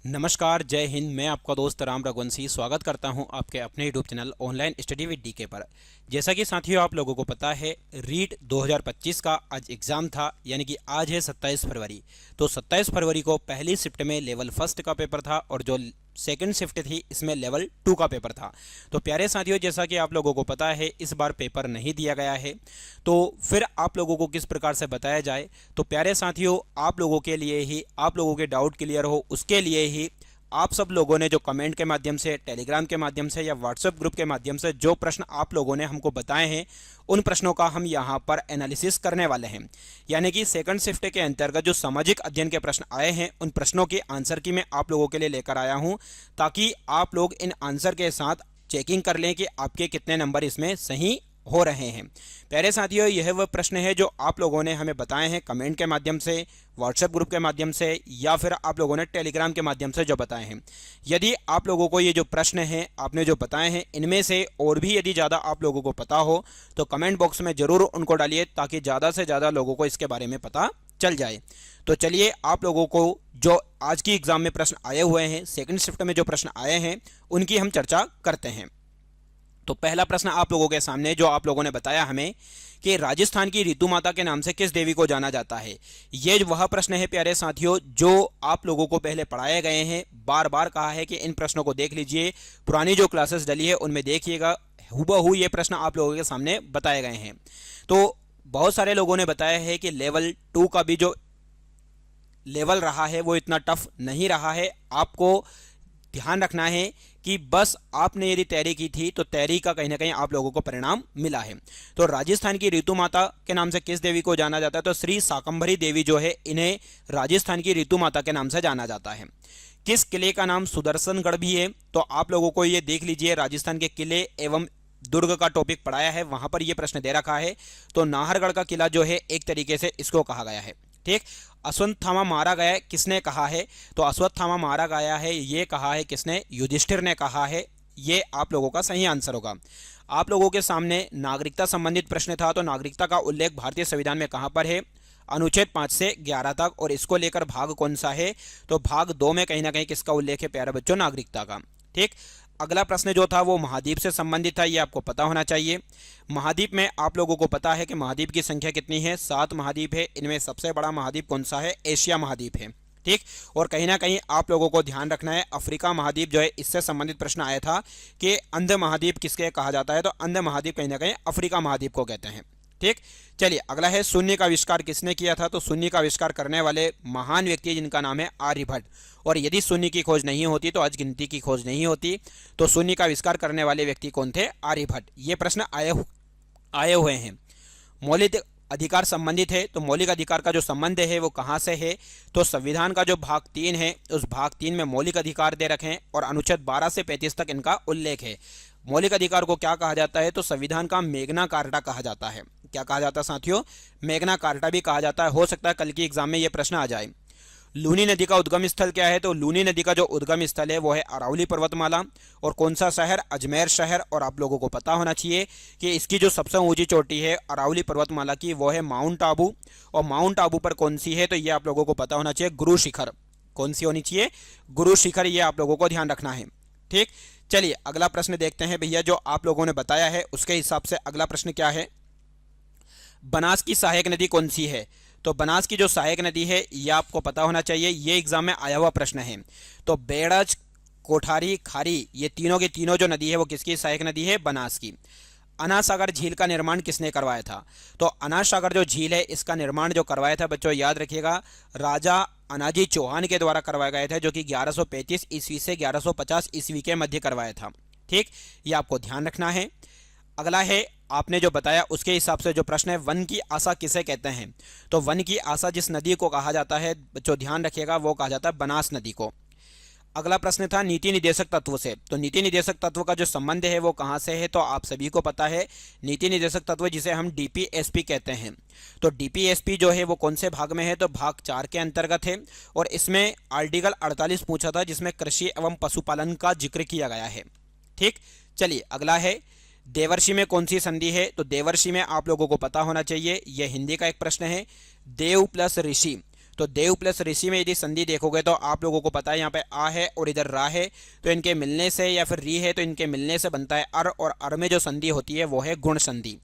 नमस्कार, जय हिंद। मैं आपका दोस्त राम रघुवंशी स्वागत करता हूं आपके अपने YouTube channel online study with DK पर। जैसा कि साथियों आप लोगों को पता है, रीट 2025 का आज एग्ज़ाम था, यानी कि आज है 27 फरवरी। तो 27 फरवरी को पहली शिफ्ट में लेवल फर्स्ट का पेपर था और जो सेकंड शिफ्ट थी इसमें लेवल 2 का पेपर था। तो प्यारे साथियों, जैसा कि आप लोगों को पता है इस बार पेपर नहीं दिया गया है, तो फिर आप लोगों को किस प्रकार से बताया जाए। तो प्यारे साथियों, आप लोगों के लिए ही, आप लोगों के डाउट क्लियर हो उसके लिए ही आप सब लोगों ने जो कमेंट के माध्यम से, टेलीग्राम के माध्यम से या व्हाट्सएप ग्रुप के माध्यम से जो प्रश्न आप लोगों ने हमको बताए हैं, उन प्रश्नों का हम यहाँ पर एनालिसिस करने वाले हैं। यानी कि सेकंड शिफ्ट के अंतर्गत जो सामाजिक अध्ययन के प्रश्न आए हैं, उन प्रश्नों के आंसर की मैं आप लोगों के लिए लेकर आया हूँ, ताकि आप लोग इन आंसर के साथ चेकिंग कर लें कि आपके कितने नंबर इसमें सही हो रहे हैं। प्यारे साथियों, यह वह प्रश्न है जो आप लोगों ने हमें बताए हैं कमेंट के माध्यम से, व्हाट्सएप ग्रुप के माध्यम से या फिर आप लोगों ने टेलीग्राम के माध्यम से जो बताए हैं। यदि आप लोगों को ये जो प्रश्न हैं आपने जो बताए हैं, इनमें से और भी यदि ज़्यादा आप लोगों को पता हो तो कमेंट बॉक्स में ज़रूर उनको डालिए, ताकि ज़्यादा से ज़्यादा लोगों को इसके बारे में पता चल जाए। तो चलिए, आप लोगों को जो आज की एग्ज़ाम में प्रश्न आए हुए हैं, सेकेंड शिफ्ट में जो प्रश्न आए हैं, उनकी हम चर्चा करते हैं। तो पहला प्रश्न आप लोगों के सामने, जो आप लोगों ने बताया हमें कि राजस्थान की ऋतु माता के नाम से किस देवी को जाना जाता है। ये वह प्रश्न है प्यारे साथियों जो आप लोगों को पहले पढ़ाए गए हैं। बार बार कहा है कि इन प्रश्नों को देख लीजिए, पुरानी जो क्लासेस डली है उनमें देखिएगा, हूबहू ये प्रश्न आप लोगों के सामने बताए गए हैं। तो बहुत सारे लोगों ने बताया है कि लेवल 2 का भी जो लेवल रहा है वो इतना टफ नहीं रहा है। आपको ध्यान रखना है कि बस आपने यदि तैयारी की थी तो तैयारी का कहीं ना कहीं आप लोगों को परिणाम मिला है। तो राजस्थान की ऋतु माता के नाम से किस देवी को जाना जाता है, तो श्री शाकंभरी देवी जो है, इन्हें राजस्थान की ऋतु माता के नाम से जाना जाता है। किस किले का नाम सुदर्शनगढ़ भी है, तो आप लोगों को ये देख लीजिए, राजस्थान के किले एवं दुर्ग का टॉपिक पढ़ाया है, वहां पर यह प्रश्न दे रखा है। तो नाहरगढ़ का किला जो है एक तरीके से इसको कहा गया है। ठीक। अश्वत्थामा मारा गया है, किसने कहा है, तो अश्वत्थामा मारा गया है ये कहा है किसने, युधिष्ठिर ने कहा है। ये आप लोगों का सही आंसर होगा। आप लोगों के सामने नागरिकता संबंधित प्रश्न था, तो नागरिकता का उल्लेख भारतीय संविधान में कहां पर है, अनुच्छेद 5 से 11 तक, और इसको लेकर भाग कौन सा है, तो भाग 2 में कहीं ना कहीं किसका उल्लेख है प्यारे बच्चों, नागरिकता का। ठीक। अगला प्रश्न जो था वो महाद्वीप से संबंधित था, ये आपको पता होना चाहिए। महाद्वीप में आप लोगों को पता है कि महाद्वीप की संख्या कितनी है, 7 महाद्वीप है। इनमें सबसे बड़ा महाद्वीप कौन सा है, एशिया महाद्वीप है। ठीक। और कहीं ना कहीं आप लोगों को ध्यान रखना है, अफ्रीका महाद्वीप जो है, इससे संबंधित प्रश्न आया था कि अंध महाद्वीप किसके कहा जाता है, तो अंध महाद्वीप कहीं ना कहीं अफ्रीका महाद्वीप को कहते हैं। ठीक। चलिए, अगला है शून्य का आविष्कार किसने किया था, तो शून्य का आविष्कार करने वाले महान व्यक्ति जिनका नाम है आर्यभट्ट। और यदि शून्य की खोज नहीं होती तो आज गिनती की खोज नहीं होती। तो शून्य का आविष्कार करने वाले व्यक्ति कौन थे, आर्यभट्ट। ये प्रश्न आए हुए हैं। मौलिक अधिकार संबंधित है, तो मौलिक अधिकार का जो संबंध है वो कहाँ से है, तो संविधान का जो भाग 3 है उस भाग 3 में मौलिक अधिकार दे रखे हैं और अनुच्छेद 12 से 35 तक इनका उल्लेख है। मौलिक अधिकार को क्या कहा जाता है, तो संविधान का मैग्ना कार्टा कहा जाता है। क्या कहा जाता है साथियों, मैग्ना कार्टा भी कहा जाता है। हो सकता है कल की एग्जाम में यह प्रश्न आ जाए। लूनी नदी का उद्गम स्थल क्या है, तो लूनी नदी का जो उद्गम स्थल है वो है अरावली पर्वतमाला। और कौन सा शहर, अजमेर शहर। और आप लोगों को पता होना चाहिए कि इसकी जो सबसे ऊंची चोटी है अरावली पर्वतमाला की, वो है माउंट आबू। और माउंट आबू पर कौन सी है, तो ये आप लोगों को पता होना चाहिए, गुरु शिखर। कौन सी होनी चाहिए, गुरु शिखर। ये आप लोगों को ध्यान रखना है। ठीक। चलिए, अगला प्रश्न देखते हैं भैया, जो आप लोगों ने बताया है उसके हिसाब से अगला प्रश्न क्या है, बनास की सहायक नदी कौन सी है। तो बनास की जो सहायक नदी है ये आपको पता होना चाहिए, ये एग्जाम में आया हुआ प्रश्न है। तो बेड़ज, कोठारी, खारी, ये तीनों की तीनों जो नदी है वो किसकी सहायक नदी है, बनास की। अनाज सागर झील का निर्माण किसने करवाया था, तो अनाज सागर जो झील है इसका निर्माण जो करवाया था बच्चों, याद रखिएगा, राजा अनाजी चौहान के द्वारा करवाया गया था, जो कि 1135 ईस्वी से 1150 ईस्वी के मध्य करवाया था। ठीक। ये आपको ध्यान रखना है। अगला है, आपने जो बताया उसके हिसाब से जो प्रश्न है, वन की आशा किसे कहते हैं, तो वन की आशा जिस नदी को कहा जाता है बच्चों ध्यान रखिएगा, वो कहा जाता है बनास नदी को। अगला प्रश्न था नीति निदेशक तत्व से, तो नीति निदेशक तत्व का जो संबंध है वो कहाँ से है, तो आप सभी को पता है, नीति निदेशक तत्व जिसे हम डीपीएसपी कहते हैं। तो डीपीएसपी जो है वो कौन से भाग में है, तो भाग 4 के अंतर्गत है। और इसमें आर्टिकल 48 पूछा था, जिसमें कृषि एवं पशुपालन का जिक्र किया गया है। ठीक। चलिए, अगला है, देवर्षि में कौन सी संधि है, तो देवर्षि में आप लोगों को पता होना चाहिए, यह हिंदी का एक प्रश्न है, देव प्लस ऋषि। तो देव प्लस ऋषि में यदि संधि देखोगे तो आप लोगों को पता है यहाँ पे आ है और इधर रा है, तो इनके मिलने से, या फिर री है तो इनके मिलने से बनता है अर, और अर में जो संधि होती है वो है गुण संधि।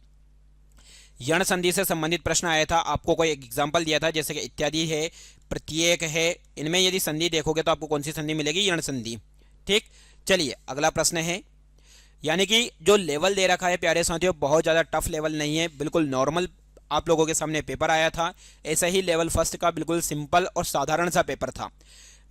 यण संधि से संबंधित प्रश्न आया था, आपको कोई एग्जाम्पल दिया था जैसे कि इत्यादि है, प्रत्येक है, इनमें यदि संधि देखोगे तो आपको कौन सी संधि मिलेगी? यण संधि। ठीक, चलिए अगला प्रश्न है, यानी कि जो लेवल दे रखा है प्यारे साथियों बहुत ज़्यादा टफ लेवल नहीं है, बिल्कुल नॉर्मल आप लोगों के सामने पेपर आया था, ऐसा ही लेवल फर्स्ट का बिल्कुल सिंपल और साधारण सा पेपर था।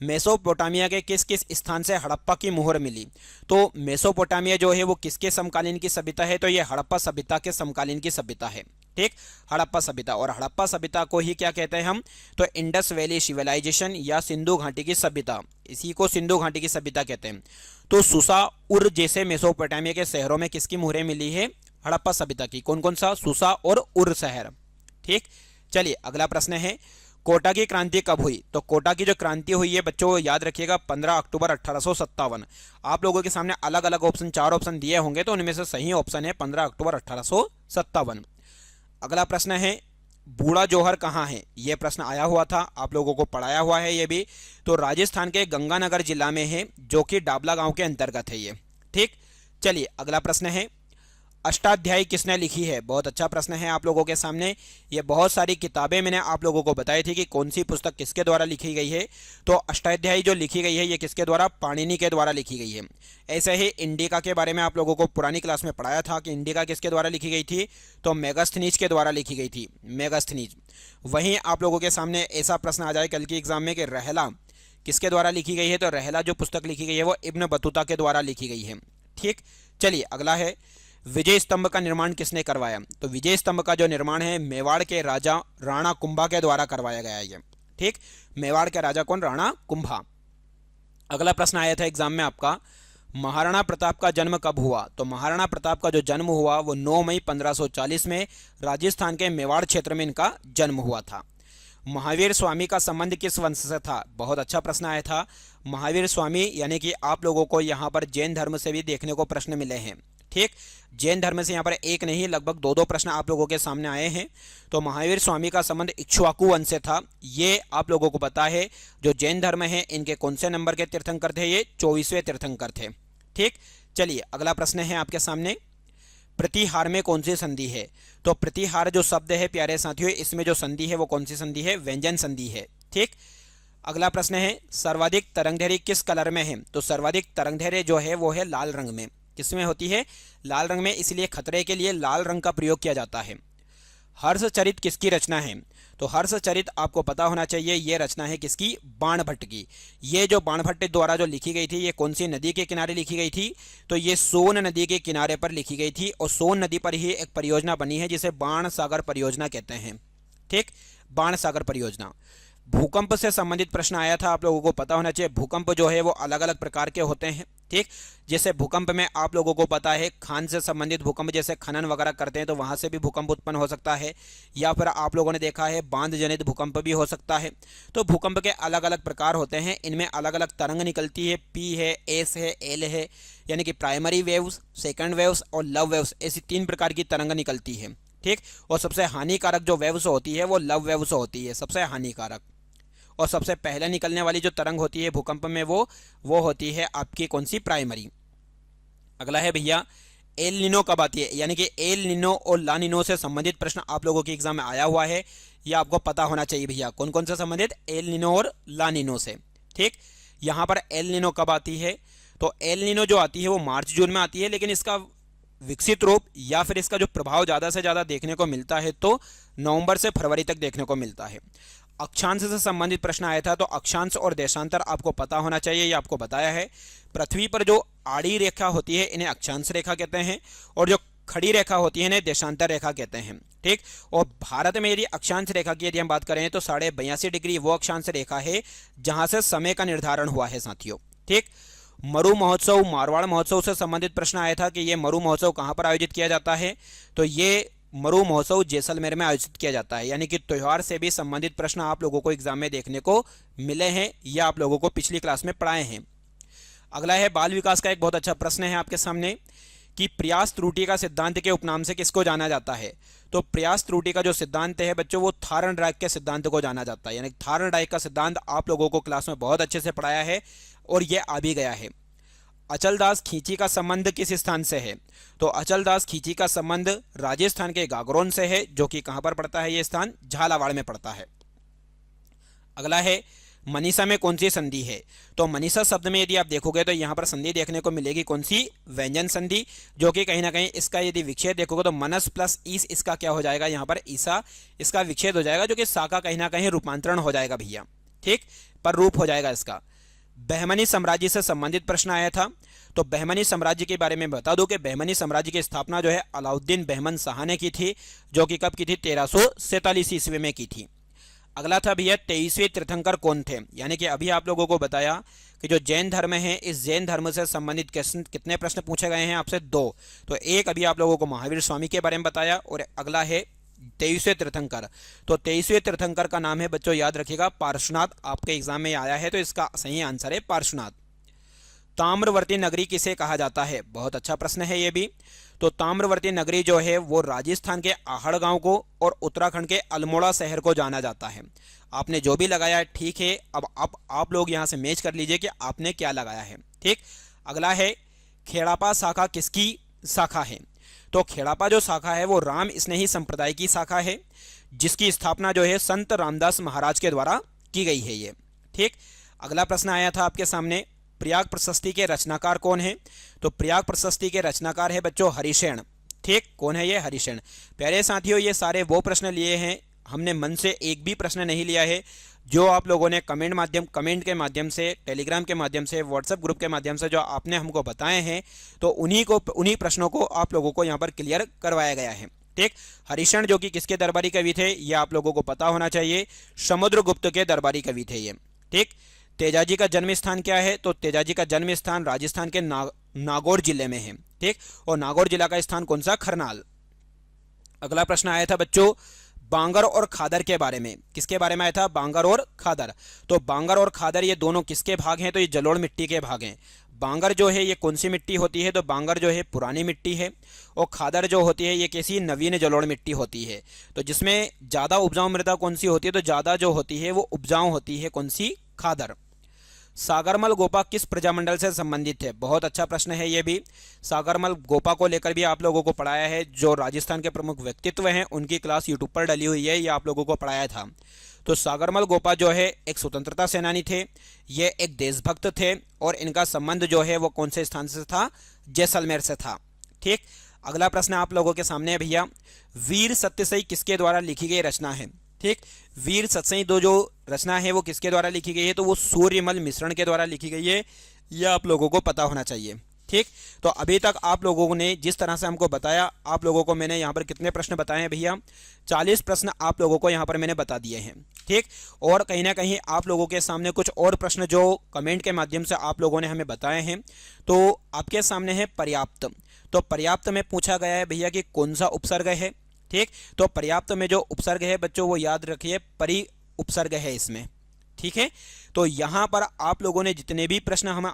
मेसोपोटामिया के किस किस स्थान से हड़प्पा की मुहर मिली? तो मेसोपोटामिया जो है वो किसके समकालीन की सभ्यता है? तो ये हड़प्पा सभ्यता के समकालीन की सभ्यता है। ठीक, हड़प्पा सभ्यता, और हड़प्पा सभ्यता को ही क्या कहते हैं हम? तो इंडस वैली सिविलाइजेशन या सिंधु घाटी की सभ्यता, इसी को सिंधु घाटी की सभ्यता कहते हैं। तो सुसा, उर जैसे मेसोपोटामिया के शहरों में किसकी मुहरें मिली है? हड़प्पा सभ्यता की। कौन कौन सा? सुसा और उर शहर। ठीक, चलिए अगला प्रश्न है, कोटा की क्रांति कब हुई? तो कोटा की जो क्रांति हुई है बच्चों याद रखिएगा 15 अक्टूबर 1857। आप लोगों के सामने अलग अलग ऑप्शन, 4 ऑप्शन दिए होंगे तो उनमें से सही ऑप्शन है 15 अक्टूबर 1857। अगला प्रश्न है, बूढ़ा जौहर कहाँ है? यह प्रश्न आया हुआ था, आप लोगों को पढ़ाया हुआ है ये भी। तो राजस्थान के गंगानगर जिला में है, जो कि डाबला गांव के अंतर्गत है ये। ठीक, चलिए अगला प्रश्न है, अष्टाध्यायी किसने लिखी है? बहुत अच्छा प्रश्न है आप लोगों के सामने। ये बहुत सारी किताबें मैंने आप लोगों को बताई थी कि कौन सी पुस्तक किसके द्वारा लिखी गई है। तो अष्टाध्यायी जो लिखी गई है ये किसके द्वारा? पाणिनि के द्वारा लिखी गई है। ऐसे ही इंडिका के बारे में आप लोगों को पुरानी क्लास में पढ़ाया था कि इंडिका किसके द्वारा लिखी गई थी? तो मेगास्थनीज के द्वारा लिखी गई थी, मेगास्थनीज। वहीं आप लोगों के सामने ऐसा प्रश्न आ जाए कल की एग्जाम में कि रहला किसके द्वारा लिखी गई है? तो रहला जो पुस्तक लिखी गई है वो इब्न बतूता के द्वारा लिखी गई है। ठीक, चलिए अगला है, विजय स्तंभ का निर्माण किसने करवाया? तो विजय स्तंभ का जो निर्माण है मेवाड़ के राजा राणा कुंभा के द्वारा करवाया गया है। ठीक, मेवाड़ के राजा कौन? राणा कुंभा। अगला प्रश्न आया था एग्जाम में आपका, महाराणा प्रताप का जन्म कब हुआ? तो महाराणा प्रताप का जो जन्म हुआ वो 9 मई 1540 में राजस्थान के मेवाड़ क्षेत्र में इनका जन्म हुआ था। महावीर स्वामी का संबंध किस वंश से था? बहुत अच्छा प्रश्न आया था। महावीर स्वामी यानी कि आप लोगों को यहाँ पर जैन धर्म से भी देखने को प्रश्न मिले हैं। ठीक, जैन धर्म से यहाँ पर एक नहीं लगभग 2-2 प्रश्न आप लोगों के सामने आए हैं। तो महावीर स्वामी का संबंध इक्ष्वाकु वंश से था, ये आप लोगों को पता है। जो जैन धर्म है इनके कौन से नंबर के तीर्थंकर थे? ये 24वें तीर्थंकर थे। ठीक, चलिए अगला प्रश्न है आपके सामने, प्रतिहार में कौन सी संधि है? तो प्रतिहार जो शब्द है प्यारे साथियों, इसमें जो संधि है वो कौन सी संधि है? व्यंजन संधि है। ठीक, अगला प्रश्न है, सर्वाधिक तरंगधैर्य किस कलर में है? तो सर्वाधिक तरंगधैर्य जो है वो है लाल रंग में। किसमें होती है? लाल रंग में, इसलिए खतरे के लिए लाल रंग का प्रयोग किया जाता है। हर्षचरित किसकी रचना है? तो हर्षचरित आपको पता होना चाहिए, ये रचना है किसकी? बाणभट्ट की। ये जो बाणभट्ट द्वारा जो लिखी गई थी ये कौन सी नदी के किनारे लिखी गई थी? तो ये सोन नदी के किनारे पर लिखी गई थी, और सोन नदी पर ही एक परियोजना बनी है जिसे बाण सागर परियोजना कहते हैं। ठीक, बाण सागर परियोजना। भूकंप से संबंधित प्रश्न आया था, आप लोगों को पता होना चाहिए। भूकंप जो है वो अलग अलग प्रकार के होते हैं। ठीक, जैसे भूकंप में आप लोगों को पता है खान से संबंधित भूकंप, जैसे खनन वगैरह करते हैं तो वहाँ से भी भूकंप उत्पन्न हो सकता है, या फिर आप लोगों ने देखा है बांध जनित भूकंप भी हो सकता है। तो भूकंप के अलग अलग प्रकार होते हैं, इनमें अलग अलग तरंग निकलती है, पी है, एस है, एल है, यानी कि प्राइमरी वेव्स, सेकेंड वेव्स और लव वेव्स, ऐसी 3 प्रकार की तरंग निकलती है। ठीक, और सबसे हानिकारक जो वेव्स होती है वो लव वेव्स होती है, सबसे हानिकारक। और सबसे पहले निकलने वाली जो तरंग होती है भूकंप में वो होती है आपकी कौन सी? प्राइमरी। अगला है भैया, एल निनो कब आती है? यानी कि एल निनो और ला निनो से संबंधित प्रश्न आप लोगों के एग्जाम में आया हुआ है, ये आपको पता होना चाहिए भैया। कौन कौन से संबंधित? एल निनो और ला निनो से। ठीक, यहाँ पर एल निनो कब आती है? तो एल निनो जो आती है वो मार्च जून में आती है, लेकिन इसका विकसित रूप या फिर इसका जो प्रभाव ज़्यादा से ज़्यादा देखने को मिलता है तो नवंबर से फरवरी तक देखने को मिलता है। अक्षांश से संबंधित प्रश्न आया था, तो अक्षांश और देशांतर आपको पता होना चाहिए, ये आपको बताया है। पृथ्वी पर जो आड़ी रेखा होती है इन्हें अक्षांश रेखा कहते हैं, और जो खड़ी रेखा होती है इन्हें देशांतर रेखा कहते हैं। ठीक, और भारत में यदि अक्षांश रेखा की यदि हम बात करें तो 82.5 डिग्री वो अक्षांश रेखा है जहां से समय का निर्धारण हुआ है साथियों। ठीक, मरु महोत्सव, मारवाड़ महोत्सव से संबंधित प्रश्न आया था कि ये मरु महोत्सव कहाँ पर आयोजित किया जाता है? तो ये मरु महोत्सव जैसलमेर में आयोजित किया जाता है। यानी कि त्यौहार से भी संबंधित प्रश्न आप लोगों को एग्जाम में देखने को मिले हैं, या आप लोगों को पिछली क्लास में पढ़ाए हैं। अगला है बाल विकास का एक बहुत अच्छा प्रश्न है आपके सामने, कि प्रयास त्रुटि का सिद्धांत के उपनाम से किसको जाना जाता है? तो प्रयास त्रुटि का जो सिद्धांत है बच्चों, वो थार्नडाइक के सिद्धांत को जाना जाता है। यानी थार्नडाइक का सिद्धांत आप लोगों को क्लास में बहुत अच्छे से पढ़ाया है और ये आ भी गया है। अचलदास खींची का संबंध किस स्थान से है? तो अचलदास खींची का संबंध राजस्थान के गागरोन से है, जो कि कहां पर पड़ता है? ये स्थान झालावाड़ में पड़ता है। अगला है मनीषा में कौन सी संधि है? तो मनीषा शब्द में यदि आप देखोगे तो यहाँ पर संधि देखने को मिलेगी कौन सी? व्यंजन संधि, जो कि कहीं ना कहीं इसका यदि विच्छेद देखोगे तो मनस प्लस ईस, इसका क्या हो जाएगा? यहाँ पर ईसा, इसका विच्छेद हो जाएगा, जो कि सा का कहीं ना कहीं रूपांतरण हो जाएगा भैया, ठीक, पर रूप हो जाएगा इसका। बहमनी साम्राज्य से संबंधित प्रश्न आया था। तो बहमनी साम्राज्य के बारे में बता दूं कि बहमनी साम्राज्य की स्थापना जो है अलाउद्दीन बहमन शाह ने की थी, जो कि कब की थी? 1347 ईस्वी में की थी। अगला था भैया 23वें तीर्थंकर कौन थे? यानी कि अभी आप लोगों को बताया कि जो जैन धर्म है, इस जैन धर्म से संबंधित कितने प्रश्न पूछे गए हैं आपसे? 2। तो एक अभी आप लोगों को महावीर स्वामी के बारे में बताया और अगला है 23वें तीर्थंकर। तो 23वें तीर्थंकर का नाम है बच्चों, याद रखिएगा, पार्श्वनाथ। आपके एग्जाम में आया है तो इसका सही आंसर है पार्श्वनाथ। ताम्रवर्ती नगरी किसे कहा जाता है? बहुत अच्छा प्रश्न है ये भी। तो ताम्रवर्ती नगरी जो है वो राजस्थान के आहड़ गांव को और उत्तराखंड के अल्मोड़ा शहर को जाना जाता है। आपने जो भी लगाया है ठीक है, अब आप लोग यहां से मैच कर लीजिए कि आपने क्या लगाया है, ठीक। अगला है खेड़ापा शाखा किसकी शाखा है? तो खेड़ापा जो शाखा है वो राम स्नेही संप्रदाय की शाखा है, जिसकी स्थापना जो है संत रामदास महाराज के द्वारा की गई है ये, ठीक। अगला प्रश्न आया था आपके सामने, प्रयाग प्रशस्ति के रचनाकार कौन है? तो प्रयाग प्रशस्ति के रचनाकार है बच्चों हरिशेन, ठीक। कौन है ये? हरिशेन। प्यारे साथियों, ये सारे वो प्रश्न लिए हैं, हमने मन से एक भी प्रश्न नहीं लिया है। जो आप लोगों ने कमेंट के माध्यम से, टेलीग्राम के माध्यम से, व्हाट्सएप ग्रुप के माध्यम से जो आपने हमको बताए हैं, तो उन्हीं प्रश्नों को आप लोगों को यहाँ पर क्लियर करवाया गया है, ठीक। हरिशेन जो कि किसके दरबारी कवि थे, ये आप लोगों को पता होना चाहिए, समुद्रगुप्त के दरबारी कवि थे ये, ठीक। तेजाजी का जन्म स्थान क्या है? तो तेजाजी का जन्म स्थान राजस्थान के नागौर जिले में है, ठीक। और नागौर जिला का स्थान कौन सा? खरनाल। अगला प्रश्न आया था बच्चों बांगर और खादर के बारे में। किसके बारे में आया था? बांगर और खादर। तो बांगर और खादर ये दोनों किसके भाग हैं? तो ये जलोढ़ मिट्टी के भाग हैं। बांगर जो है ये कौन सी मिट्टी होती है? तो बांगर जो है पुरानी मिट्टी है, और खादर जो होती है ये कैसी? नवीन जलोढ़ मिट्टी होती है। तो जिसमें ज़्यादा उपजाऊ मृदा कौन सी होती है? तो ज़्यादा जो होती है वो उपजाऊ होती है कौन सी? खादर। सागरमल गोपा किस प्रजामंडल से संबंधित है? बहुत अच्छा प्रश्न है ये भी। सागरमल गोपा को लेकर भी आप लोगों को पढ़ाया है, जो राजस्थान के प्रमुख व्यक्तित्व हैं उनकी क्लास यूट्यूब पर डली हुई है, ये आप लोगों को पढ़ाया था। तो सागरमल गोपा जो है एक स्वतंत्रता सेनानी थे, ये एक देशभक्त थे, और इनका संबंध जो है वो कौन से स्थान से था? जैसलमेर से था, ठीक। अगला प्रश्न आप लोगों के सामने है भैया, वीर सत्यसई किसके द्वारा लिखी गई रचना है? ठीक, वीर सतसई दो जो रचना है वो किसके द्वारा लिखी गई है? तो वो सूर्यमल मिश्रण के द्वारा लिखी गई है, यह आप लोगों को पता होना चाहिए, ठीक। तो अभी तक आप लोगों ने जिस तरह से हमको बताया, आप लोगों को मैंने यहाँ पर कितने प्रश्न बताए हैं भैया? 40 प्रश्न आप लोगों को यहाँ पर मैंने बता दिए हैं, ठीक। और कहीं ना कहीं आप लोगों के सामने कुछ और प्रश्न जो कमेंट के माध्यम से आप लोगों ने हमें बताए हैं, तो आपके सामने है पर्याप्त। तो पर्याप्त में पूछा गया है भैया कि कौन सा उपसर्ग है, ठीक। तो पर्याप्त में जो उपसर्ग है बच्चों वो याद रखिए परि उपसर्ग है इसमें, ठीक है। तो यहाँ पर आप लोगों ने जितने भी प्रश्न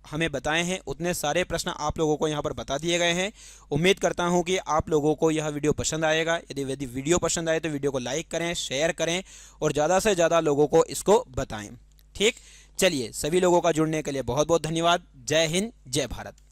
हमें बताए हैं उतने सारे प्रश्न आप लोगों को यहाँ पर बता दिए गए हैं। उम्मीद करता हूँ कि आप लोगों को यह वीडियो पसंद आएगा। यदि वीडियो पसंद आए तो वीडियो को लाइक करें, शेयर करें और ज़्यादा से ज़्यादा लोगों को इसको बताएं, ठीक। चलिए, सभी लोगों का जुड़ने के लिए बहुत बहुत धन्यवाद। जय हिंद, जय भारत।